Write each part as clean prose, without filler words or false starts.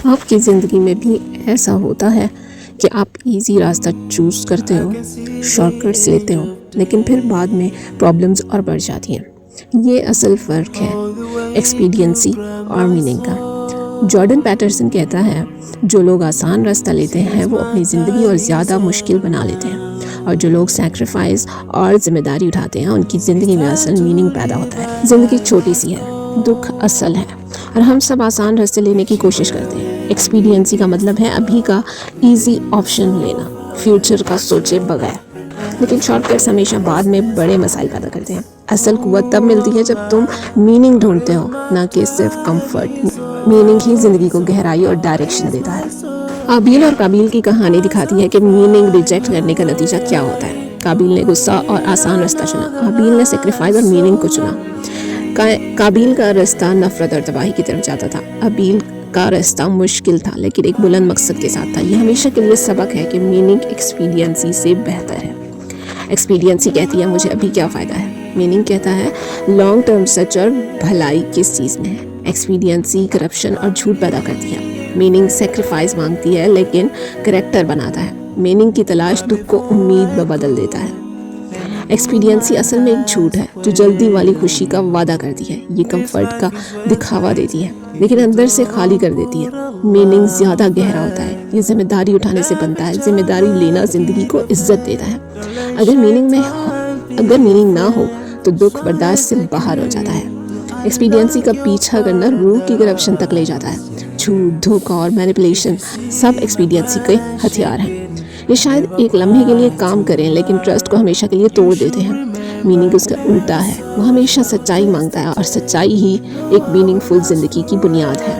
آپ کی زندگی میں بھی ایسا ہوتا ہے کہ آپ ایزی راستہ چوز کرتے ہو، شارٹ کٹس لیتے ہو، لیکن پھر بعد میں پرابلمز اور بڑھ جاتی ہیں۔ یہ اصل فرق ہے ایکسپیڈینسی اور میننگ کا۔ جارڈن پیٹرسن کہتا ہے جو لوگ آسان راستہ لیتے ہیں وہ اپنی زندگی اور زیادہ مشکل بنا لیتے ہیں، اور جو لوگ سیکریفائس اور ذمہ داری اٹھاتے ہیں ان کی زندگی میں اصل میننگ پیدا ہوتا ہے۔ زندگی چھوٹی سی ہے، دکھ اصل ہے، اور ہم سب آسان راستے لینے کی کوشش کرتے ہیں۔ ایکسپیڈینسی کا مطلب ہے ابھی کا ایزی آپشن لینا، فیوچر کا سوچے بغیر۔ لیکن شارٹ کٹس ہمیشہ بعد میں بڑے مسائل پیدا کرتے ہیں۔ اصل قوت تب ملتی ہے جب تم میننگ ڈھونڈتے ہو، نہ کہ صرف کمفرٹ۔ میننگ ہی زندگی کو گہرائی اور ڈائریکشن دیتا ہے۔ قابیل اور قابیل کی کہانی دکھاتی ہے کہ میننگ ریجیکٹ کرنے کا نتیجہ کیا ہوتا ہے۔ قابیل نے غصہ اور آسان راستہ چنا، قابیل نے سیکریفائس اور میننگ کو چنا۔ قابیل کا راستہ نفرت اور تباہی کی طرف جاتا تھا، قابیل کا راستہ مشکل تھا لیکن ایک بلند مقصد کے ساتھ تھا۔ یہ ہمیشہ کے لیے سبق ہے کہ میننگ ایکسپیڈینسی سے بہتر ہے۔ ایکسپیڈینسی کہتی ہے مجھے ابھی کیا فائدہ ہے، میننگ کہتا ہے لانگ ٹرم سچ اور بھلائی کس چیز میں ہے۔ ایکسپیڈینسی کرپشن اور جھوٹ پیدا کرتی ہے، میننگ سیکریفائس مانگتی ہے لیکن کریکٹر بناتا ہے۔ میننگ کی تلاش دکھ کو امید میں بدل دیتا ہے۔ ایکسپیڈینسی اصل میں ایک جھوٹ ہے جو جلدی والی خوشی کا وعدہ کرتی ہے، یہ کمفرٹ کا دکھاوا دیتی ہے لیکن اندر سے خالی کر دیتی ہے۔ میننگ زیادہ گہرا ہوتا ہے، یہ ذمہ داری اٹھانے سے بنتا ہے۔ ذمہ داری لینا زندگی کو عزت دیتا ہے۔ اگر میننگ نہ ہو تو دکھ برداشت سے باہر ہو جاتا ہے۔ ایکسپیڈینسی کا پیچھا کرنا روح کی کرپشن تک لے جاتا ہے۔ جھوٹ، دھوکہ اور مینیپولیشن سب ایکسپیڈینسی کے ہتھیار ہیں۔ یہ شاید ایک لمحے کے لیے کام کریں لیکن ٹرسٹ کو ہمیشہ کے لیے توڑ دیتے ہیں۔ میننگ اس کا الٹا ہے، وہ ہمیشہ سچائی مانگتا ہے، اور سچائی ہی ایک میننگ فل زندگی کی بنیاد ہے۔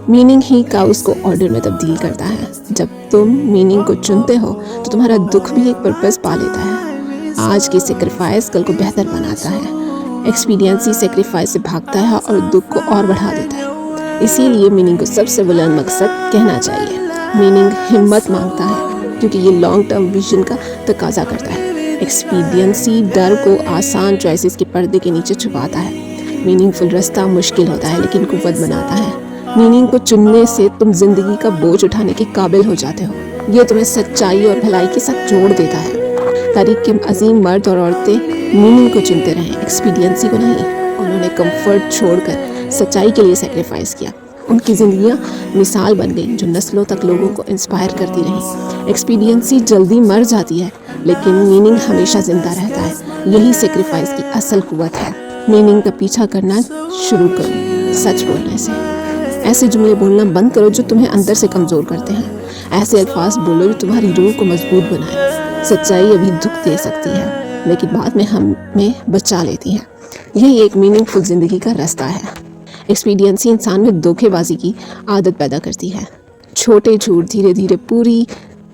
میننگ ہی کاؤس کو آرڈر میں تبدیل کرتا ہے۔ جب تم میننگ کو چنتے ہو تو تمہارا دکھ بھی ایک پرپس پا لیتا ہے۔ آج کی سیکریفائس کل کو بہتر بناتا ہے۔ ایکسپیڈینسی سیکریفائس سے بھاگتا ہے اور دکھ کو اور بڑھا دیتا ہے۔ اسی لیے میننگ کو سب سے بلند مقصد کہنا چاہیے۔ میننگ ہمت مانگتا ہے کیونکہ یہ لانگ ٹرم ویژن کا تقاضا کرتا ہے۔ ایکسپیڈینسی ڈر کو آسان چوائسز کے پردے کے نیچے چھپاتا ہے۔ میننگ فل راستہ مشکل ہوتا ہے لیکن قوت بناتا ہے۔ میننگ کو چننے سے تم زندگی کا بوجھ اٹھانے کے قابل ہو جاتے ہو۔ یہ تمہیں سچائی اور بھلائی کے ساتھ جوڑ دیتا ہے۔ تاریخ کے عظیم مرد اور عورتیں میننگ کو چنتے رہے، ایکسپیڈینسی کو نہیں۔ انہوں نے کمفرٹ چھوڑ کر سچائی کے لیے سیکریفائس کیا۔ ان کی زندگیاں مثال بن گئیں جو نسلوں تک لوگوں کو انسپائر کرتی رہیں۔ ایکسپیڈینسی جلدی مر جاتی ہے لیکن میننگ ہمیشہ زندہ رہتا ہے۔ یہی سیکریفائس کی اصل قوت ہے۔ میننگ کا پیچھا کرنا شروع کرو، سچ بولنے سے۔ ایسے جملے بولنا بند کرو جو تمہیں اندر سے کمزور کرتے ہیں۔ ایسے الفاظ بولو جو تمہاری روح کو مضبوط بنائے۔ سچائی ابھی دکھ دے سکتی ہے لیکن بعد میں ہمیں بچا لیتی ہے۔ یہی ایک میننگ فل زندگی کا راستہ ہے۔ ایکسپیڈینسی انسان میں دھوکے بازی کی عادت پیدا کرتی ہے۔ چھوٹے جھوٹ دھیرے دھیرے پوری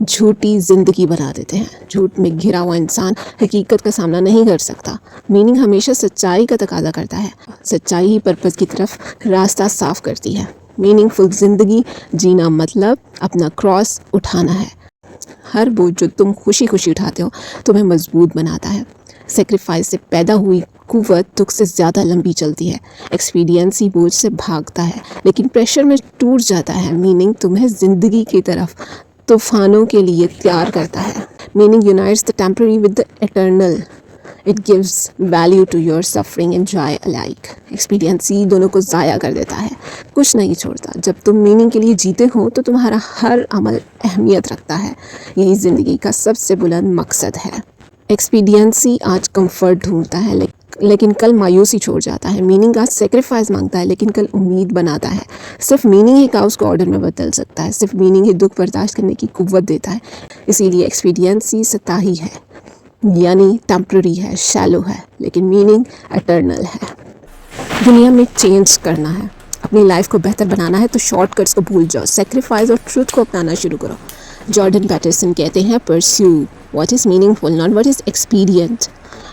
جھوٹی زندگی بنا دیتے ہیں۔ جھوٹ میں گھرا ہوا انسان حقیقت کا سامنا نہیں کر سکتا۔ میننگ ہمیشہ سچائی کا تقاضا کرتا ہے۔ سچائی ہی پرپس کی طرف راستہ صاف کرتی ہے۔ میننگ فل زندگی جینا مطلب اپنا کراس اٹھانا ہے۔ ہر بوجھ جو تم خوشی خوشی اٹھاتے ہو تمہیں مضبوط بناتا ہے۔ سیکریفائس سے پیدا ہوئی قوت دکھ سے زیادہ لمبی چلتی ہے۔ ایکسپیڈینسی بوجھ سے بھاگتا ہے لیکن پریشر میں ٹوٹ جاتا ہے۔ میننگ تمہیں زندگی کی طرف طوفانوں کے لیے تیار کرتا ہے۔ Meaning unites the temporary with the eternal. It gives value to your suffering and joy alike. Expediency دونوں کو ضائع کر دیتا ہے، کچھ نہیں چھوڑتا۔ جب تم میننگ کے لیے جیتے ہو تو تمہارا ہر عمل اہمیت رکھتا ہے۔ یہی زندگی کا سب سے بلند مقصد ہے۔ ایکسپیڈینسی آج کمفرٹ ڈھونڈتا ہے لیکن کل مایوسی چھوڑ جاتا ہے۔ میننگ آج سیکریفائس مانگتا ہے لیکن کل امید بناتا ہے۔ صرف میننگ ہی کاؤس کو آرڈر میں بدل سکتا ہے۔ صرف میننگ ہی دکھ برداشت کرنے کی قوت دیتا ہے۔ اسی لیے ایکسپیڈینسی سطحی ہے، یعنی ٹیمپرری ہے، شیلو ہے، لیکن میننگ اٹرنل ہے۔ دنیا میں چینج کرنا ہے، اپنی لائف کو بہتر بنانا ہے تو شارٹ کٹس کو بھول جاؤ، سیکریفائس اور ٹروتھ کو اپنانا شروع کرو۔ جارڈن پیٹرسن کہتے ہیں perceive what is meaningful not what is expedient.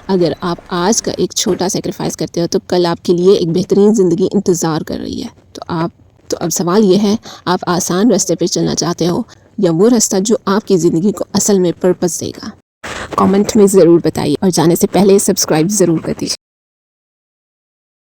اگر آپ آج کا ایک چھوٹا سیکریفائس کرتے ہو تو کل آپ کے لیے ایک بہترین زندگی انتظار کر رہی ہے۔ تو اب سوال یہ ہے، آپ آسان راستے پہ چلنا چاہتے ہو یا وہ راستہ جو آپ کی زندگی کو اصل میں پرپس دے گا؟ کامنٹ میں ضرور بتائیے اور جانے سے پہلے سبسکرائب ضرور کر دیجیے۔